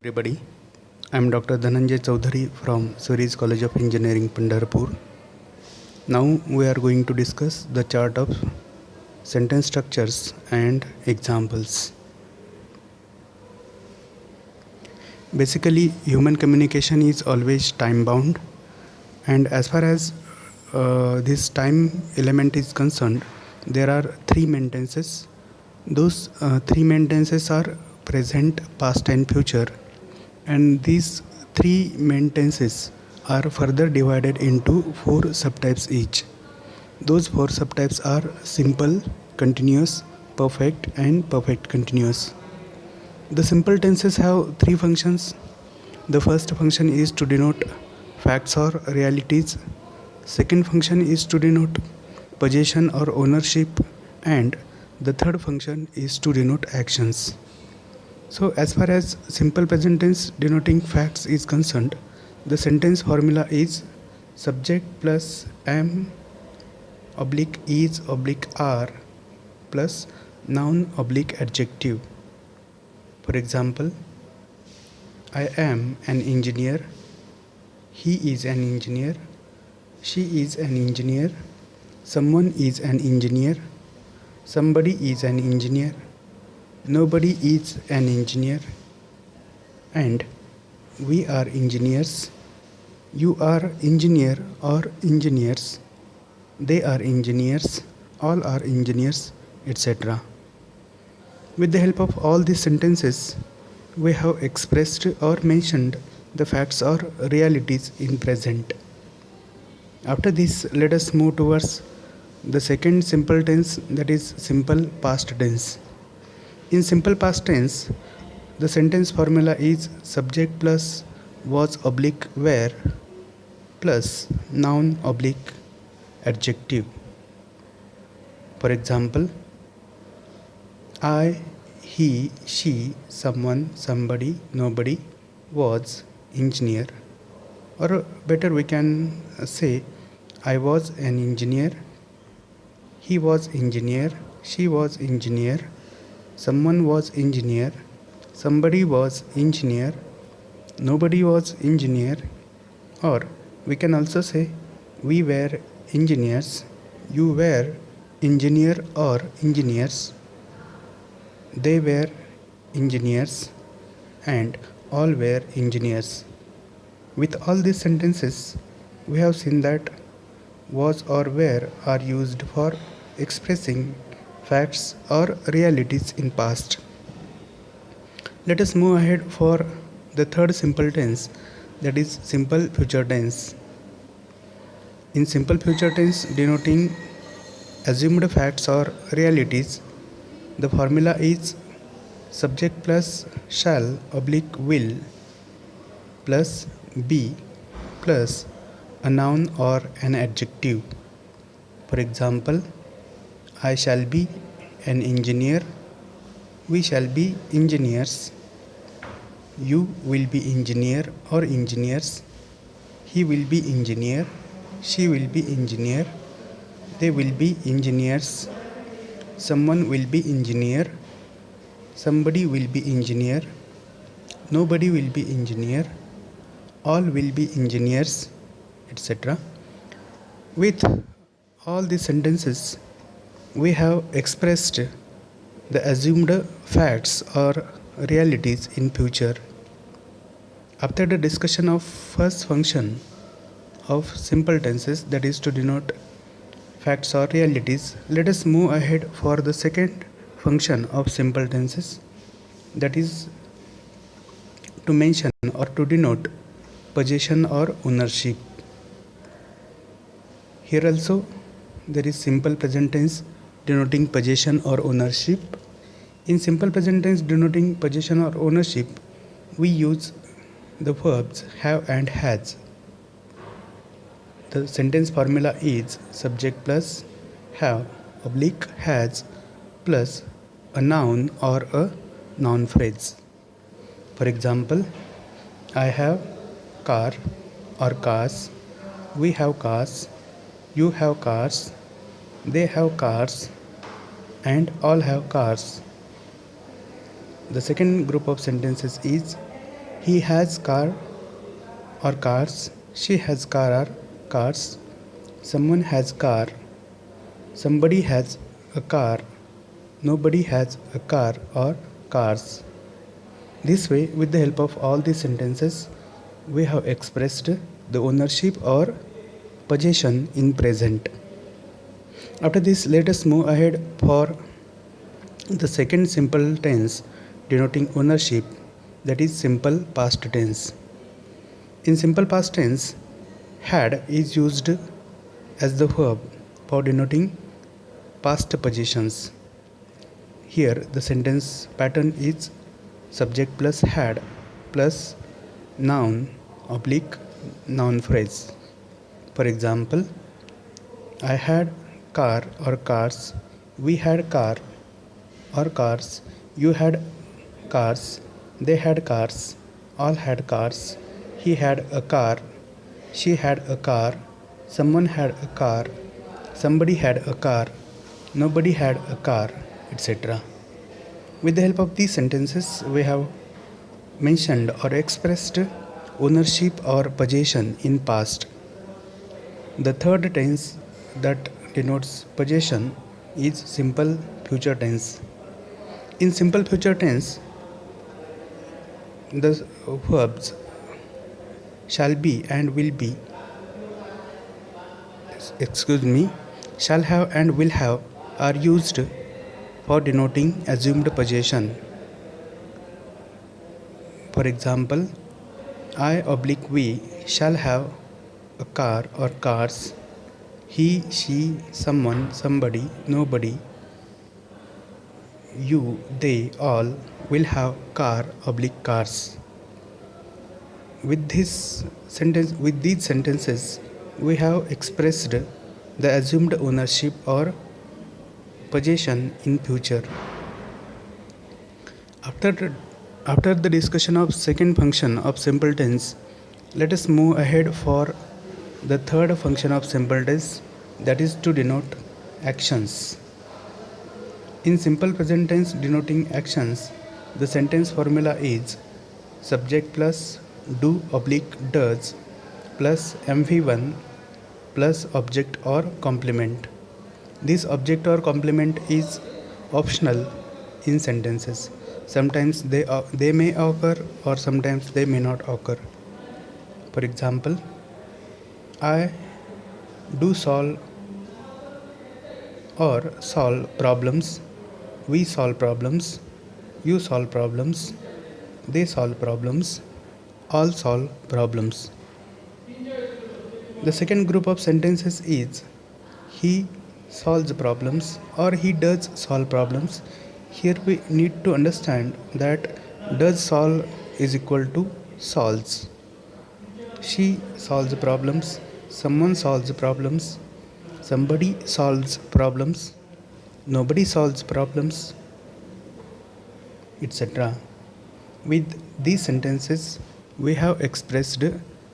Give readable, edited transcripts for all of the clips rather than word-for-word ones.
Everybody, I am Dr. Dhananjay Chaudhary from Surya's College of Engineering, Pandharpur. Now we are going to discuss the chart of sentence structures and examples. Basically, human communication is always time bound, and as far as this time element is concerned, there are three main tenses. Those three main tenses are present, past, and future, and these three main tenses are further divided into four subtypes each. Those four subtypes are simple, continuous, perfect, and perfect continuous. The simple tenses have three functions. The first function is to denote facts or realities. Second function is to denote possession or ownership, and the third function is to denote actions. So as far as simple present tense denoting facts is concerned, the sentence formula is subject plus am oblique is oblique are plus noun oblique adjective. For example, I am an engineer, he is an engineer, she is an engineer, someone is an engineer, somebody is an engineer, nobody is an engineer, and we are engineers, you are engineer or engineers, they are engineers, all are engineers, etc. With the help of all these sentences, we have expressed or mentioned the facts or realities in present. After this, let us move towards the second simple tense, that is simple past tense. In simple past tense, the sentence formula is subject plus was oblique were plus noun oblique adjective. For example, I, he, she, someone, somebody, nobody was engineer. Or better, we can say I was an engineer, he was engineer, she was engineer, someone was engineer, somebody was engineer, nobody was engineer, or we can also say we were engineers, you were engineer or engineers, they were engineers, and all were engineers. With all these sentences, we have seen that was or were are used for expressing facts or realities in past. Let us move ahead for the third simple tense, that is simple future tense. In simple future tense denoting assumed facts or realities, the formula is subject plus shall oblique will plus be plus a noun or an adjective. For example, I shall be an engineer, we shall be engineers, you will be engineer or engineers, he will be engineer, she will be engineer, they will be engineers, someone will be engineer, somebody will be engineer, nobody will be engineer, all will be engineers, etc. With all these sentences, we have expressed the assumed facts or realities in future. After the discussion of first function of simple tenses, that is to denote facts or realities, let us move ahead for the second function of simple tenses, that is to mention or to denote possession or ownership. Here also there is simple present tense denoting possession or ownership. In simple present tense denoting possession or ownership, we use the verbs have and has. The sentence formula is subject plus have oblique has plus a noun or a noun phrase. For example, I have car or cars, we have cars, you have cars, they have cars, and all have cars. The second group of sentences is He has car or cars. She has car or cars. Someone has car. Somebody has a car. Nobody has a car or cars. This way, with the help of all these sentences, we have expressed the ownership or possession in present. After this, let us move ahead for the second simple tense denoting ownership, that is simple past tense. In simple past tense, had is used as the verb for denoting past possessions. Here the sentence pattern is subject plus had plus noun oblique noun phrase. For example, I had car or cars, we had car or cars, you had cars, they had cars, all had cars, he had a car, she had a car, someone had a car, somebody had a car, nobody had a car, etc. With the help of these sentences, we have mentioned or expressed ownership or possession in past. The third tense that denotes possession is simple future tense. In simple future tense, the verbs shall be and will be, shall have and will have are used for denoting assumed possession. For example, I oblique we shall have a car or cars. He, she, someone, somebody, nobody, you, they, all will have car oblique cars. With these sentences, we have expressed the assumed ownership or possession in future. After the discussion of second function of simple tense, let us move ahead for the third function of simple tense, that is to denote actions. In simple present tense denoting actions, the sentence formula is subject plus do oblique does plus MV1 plus object or complement. This object or complement is optional in sentences. Sometimes they may occur or sometimes they may not occur. For example, I do solve or solve problems, we solve problems, you solve problems, they solve problems, all solve problems. The second group of sentences is he solves problems or he does solve problems. Here we need to understand that does solve is equal to solves. She solves problems, someone solves problems, somebody solves problems, nobody solves problems, etc. With these sentences, we have expressed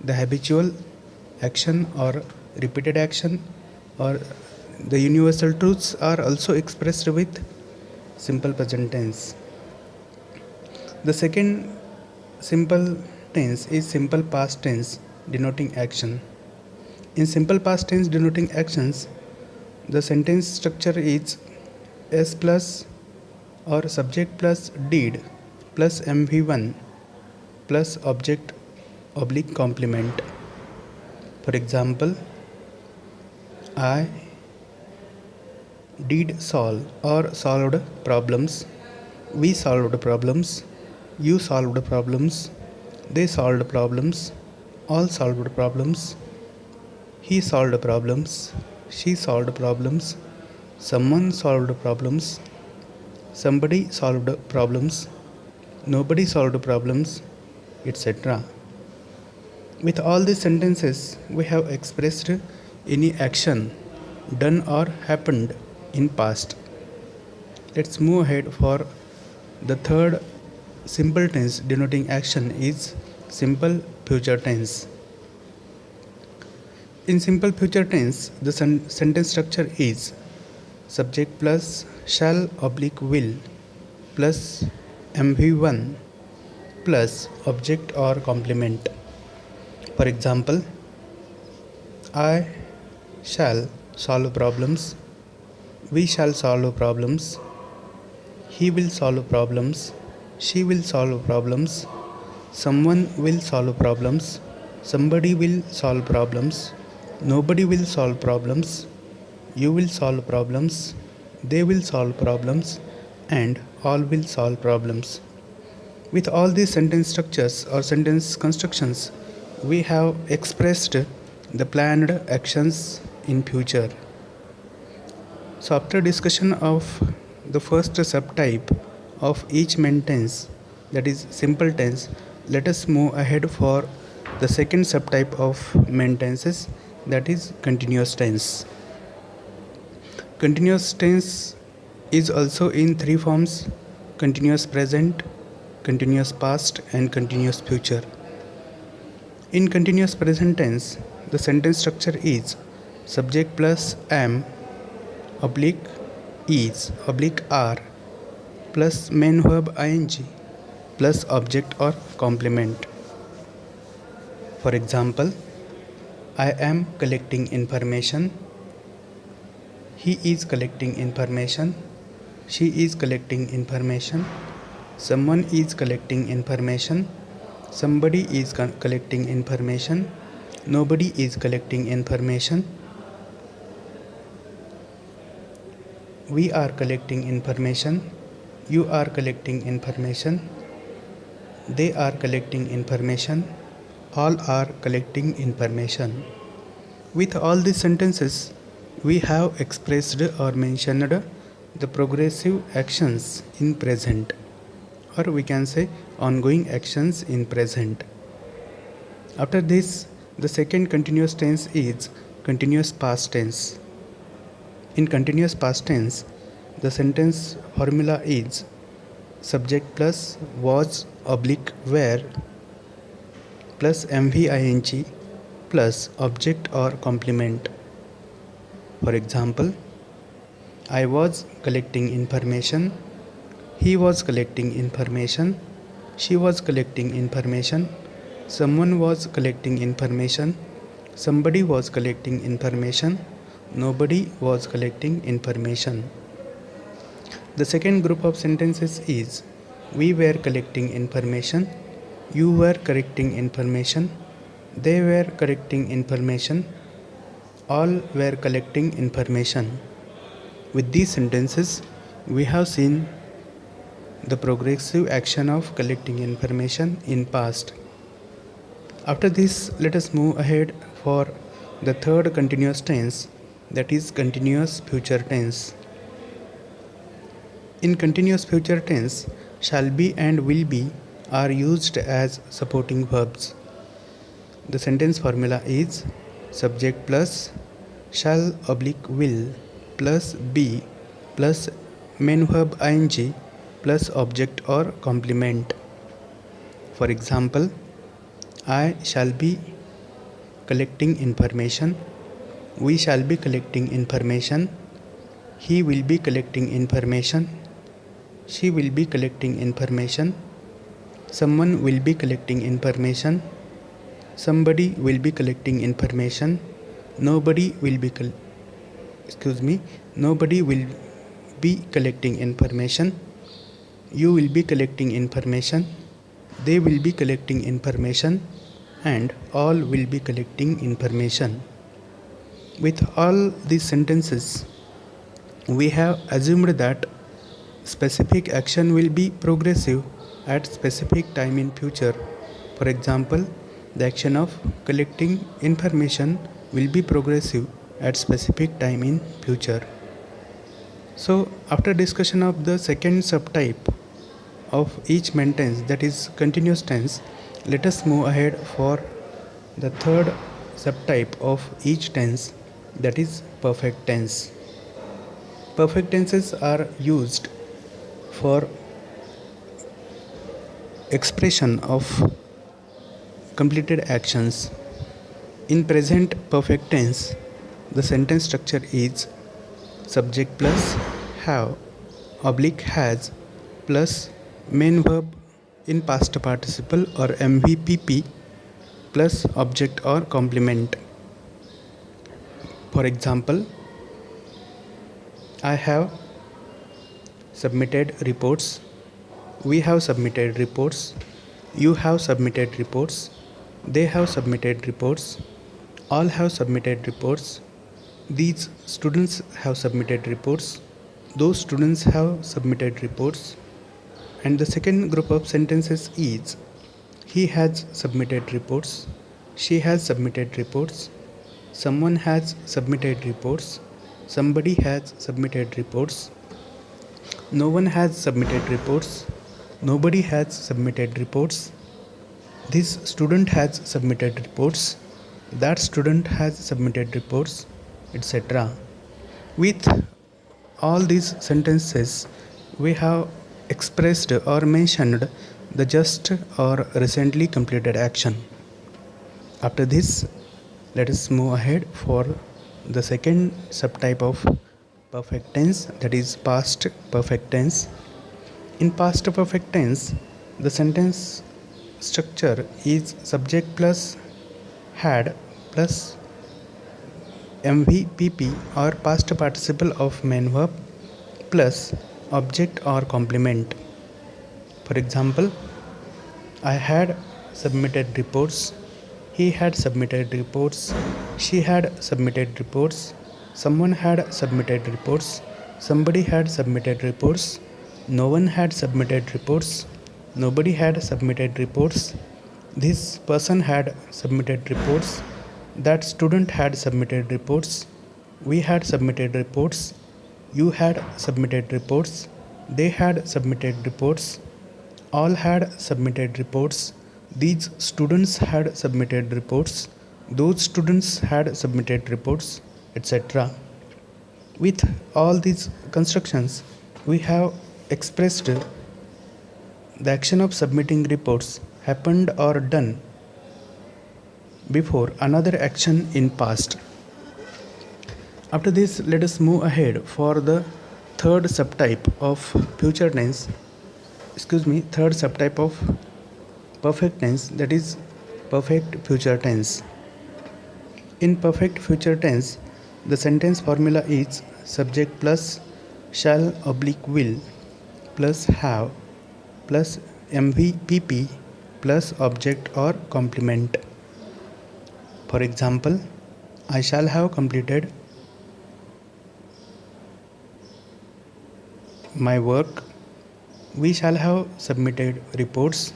the habitual action or repeated action, or the universal truths are also expressed with simple present tense. The second simple tense is simple past tense denoting action. In simple past tense denoting actions, the sentence structure is S plus or subject plus did plus MV1 plus object oblique complement. For example, I did solve or solved problems, we solved problems, you solved problems, they solved problems, all solved problems, he solved problems, she solved problems, someone solved problems, somebody solved problems, nobody solved problems, etc. With all these sentences, we have expressed any action done or happened in past. Let's move ahead for the third simple tense denoting action is simple future tense. In simple future tense, the sentence structure is subject plus shall oblique will plus MV1 plus object or complement. For example, I shall solve problems, we shall solve problems, he will solve problems, she will solve problems, someone will solve problems, somebody will solve problems, nobody will solve problems, you will solve problems, they will solve problems, and all will solve problems. With all these sentence structures or sentence constructions, we have expressed the planned actions in future. So after discussion of the first subtype of each main tense, that is simple tense, let us move ahead for the second subtype of main tenses, that is continuous tense. Continuous tense is also in three forms: continuous present, continuous past, and continuous future. In continuous present tense, the sentence structure is subject plus am oblique is oblique are plus main verb ing plus object or complement. For example, I am collecting information, he is collecting information, she is collecting information, someone is collecting information, somebody is collecting information, nobody is collecting information, we are collecting information, you are collecting information, they are collecting information, all are collecting information. With all these sentences, we have expressed or mentioned the progressive actions in present, or we can say ongoing actions in present. After this, the second continuous tense is continuous past tense. In continuous past tense, the sentence formula is subject plus was oblique were plus mving plus object or complement. For example, I was collecting information, he was collecting information, she was collecting information, someone was collecting information, somebody was collecting information, nobody was collecting information. The second group of sentences is we were collecting information, you were collecting information, they were collecting information, all were collecting information. With these sentences, we have seen the progressive action of collecting information in past. After this, let us move ahead for the third continuous tense, that is continuous future tense. In continuous future tense, shall be and will be are used as supporting verbs. The sentence formula is subject plus shall oblique will plus be plus main verb ing plus object or complement. For example, I shall be collecting information, we shall be collecting information, he will be collecting information, she will be collecting information, someone will be collecting information, somebody will be collecting information, nobody will be nobody will be collecting information, you will be collecting information, they will be collecting information, and all will be collecting information. With all these sentences, we have assumed that specific action will be progressive at specific time in future. For example, the action of collecting information will be progressive at specific time in future. So after discussion of the second subtype of each main tense, that is continuous tense, let us move ahead for the third subtype of each tense, that is perfect tense. Perfect tenses are used for expression of completed actions. In present perfect tense, the sentence structure is subject plus have oblique has plus main verb in past participle or MVPP plus object or complement. For example, I have submitted reports, we have submitted reports, you have submitted reports, they have submitted reports, all have submitted reports, these students have submitted reports, those students have submitted reports. And the second group of sentences is he has submitted reports, she has submitted reports, someone has submitted reports, somebody has submitted reports, no one has submitted reports, nobody has submitted reports, this student has submitted reports, that student has submitted reports, etc. With all these sentences, we have expressed or mentioned the just or recently completed action. After this, let us move ahead for the second subtype of perfect tense, that is past perfect tense. In past perfect tense, the sentence structure is subject plus had plus MVPP or past participle of main verb plus object or complement. For example, I had submitted reports, he had submitted reports, she had submitted reports, someone had submitted reports, somebody had submitted reports, no one had submitted reports, nobody had submitted reports, this person had submitted reports, that student had submitted reports, we had submitted reports, you had submitted reports, they had submitted reports, all had submitted reports, these students had submitted reports, those students had submitted reports, etc. With all these constructions, we have expressed the action of submitting reports happened or done before another action in past. After this, let us move ahead for the third subtype of future tense, third subtype of perfect tense, that is perfect future tense. In perfect future tense, the sentence formula is subject plus shall oblique will plus have plus MVPP plus object or complement. For example, I shall have completed my work, we shall have submitted reports,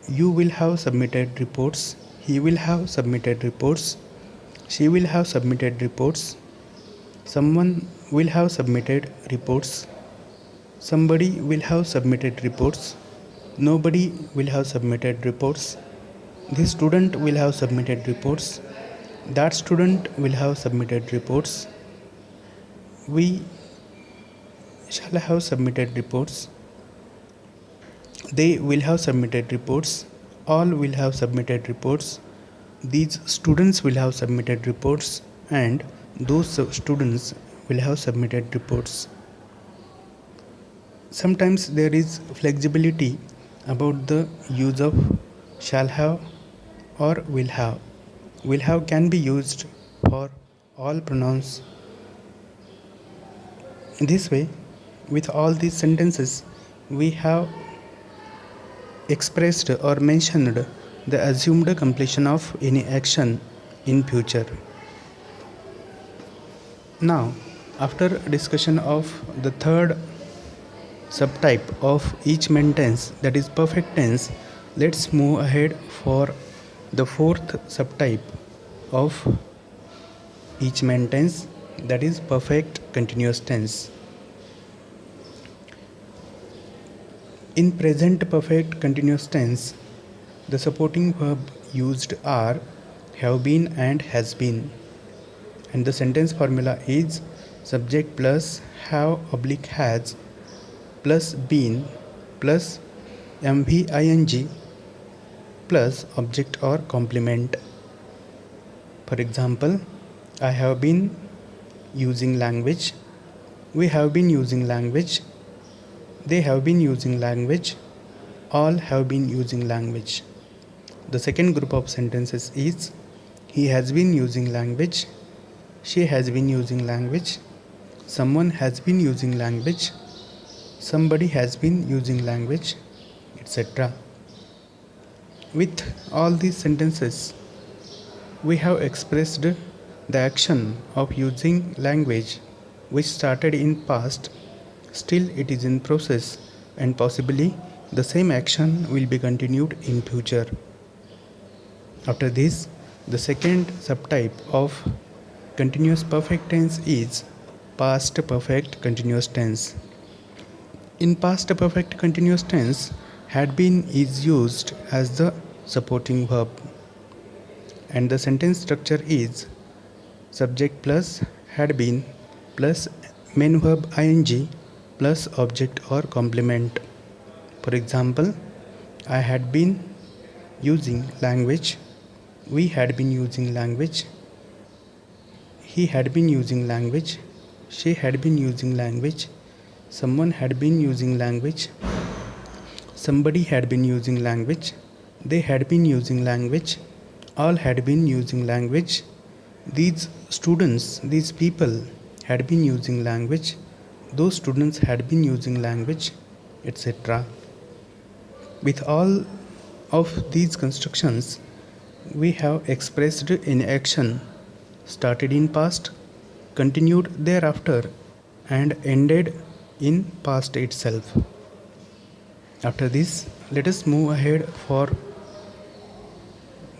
you will have submitted reports, he will have submitted reports, she will have submitted reports, someone will have submitted reports, somebody will have submitted reports, nobody will have submitted reports, this student will have submitted reports, that student will have submitted reports, we shall have submitted reports, they will have submitted reports, all will have submitted reports, these students will have submitted reports, and those students will have submitted reports. Sometimes there is flexibility about the use of shall have or will have. Will have can be used for all pronouns. This way, with all these sentences, we have expressed or mentioned the assumed completion of any action in future. Now, after discussion of the third subtype of each main tense, that is perfect tense, let's move ahead for the fourth subtype of each main tense, that is perfect continuous tense. In present perfect continuous tense, the supporting verb used are have been and has been, and the sentence formula is subject plus have oblique has plus been plus MVING plus object or complement. For example, I have been using language, we have been using language, they have been using language, all have been using language. The second group of sentences is he has been using language, she has been using language, someone has been using language, somebody has been using language, etc. With all these sentences, we have expressed the action of using language which started in past, still it is in process, and possibly the same action will be continued in future. After this, the second subtype of continuous perfect tense is past perfect continuous tense. In past perfect continuous tense, had been is used as the supporting verb, and the sentence structure is subject plus had been plus main verb ing plus object or complement. For example, I had been using language, we had been using language, he had been using language, she had been using language, someone had been using language, somebody had been using language, they had been using language, all had been using language, these students, these people had been using language, those students had been using language, etc. With all of these constructions, we have expressed in action started in past, continued thereafter, and ended in past itself. After this, let us move ahead for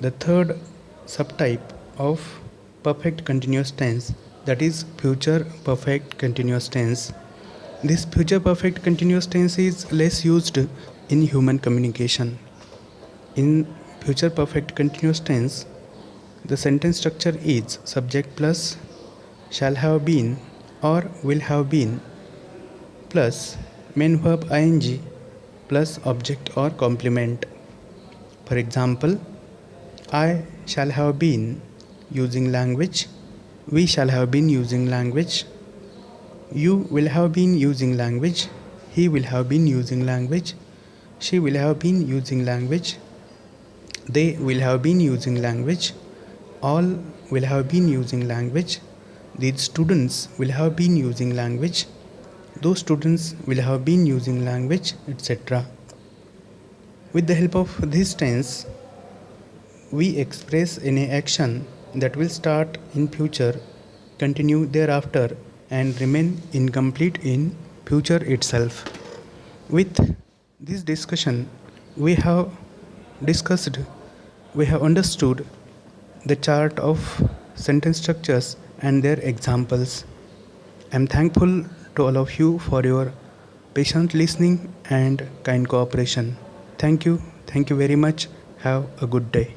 the third subtype of perfect continuous tense, that is future perfect continuous tense. This future perfect continuous tense is less used in human communication. In future perfect continuous tense, the sentence structure is subject plus shall have been or will have been plus main verb ing plus object or complement. For example, I shall have been using language, we shall have been using language, you will have been using language, he will have been using language, she will have been using language, they will have been using language, all will have been using language, these students will have been using language, those students will have been using language, etc. With the help of this tense, we express any action that will start in future, continue thereafter, and remain incomplete in future itself. With this discussion, we have discussed, we have understood the chart of sentence structures and their examples. I am thankful to all of you for your patient listening and kind cooperation. Thank you very much. Have a good day.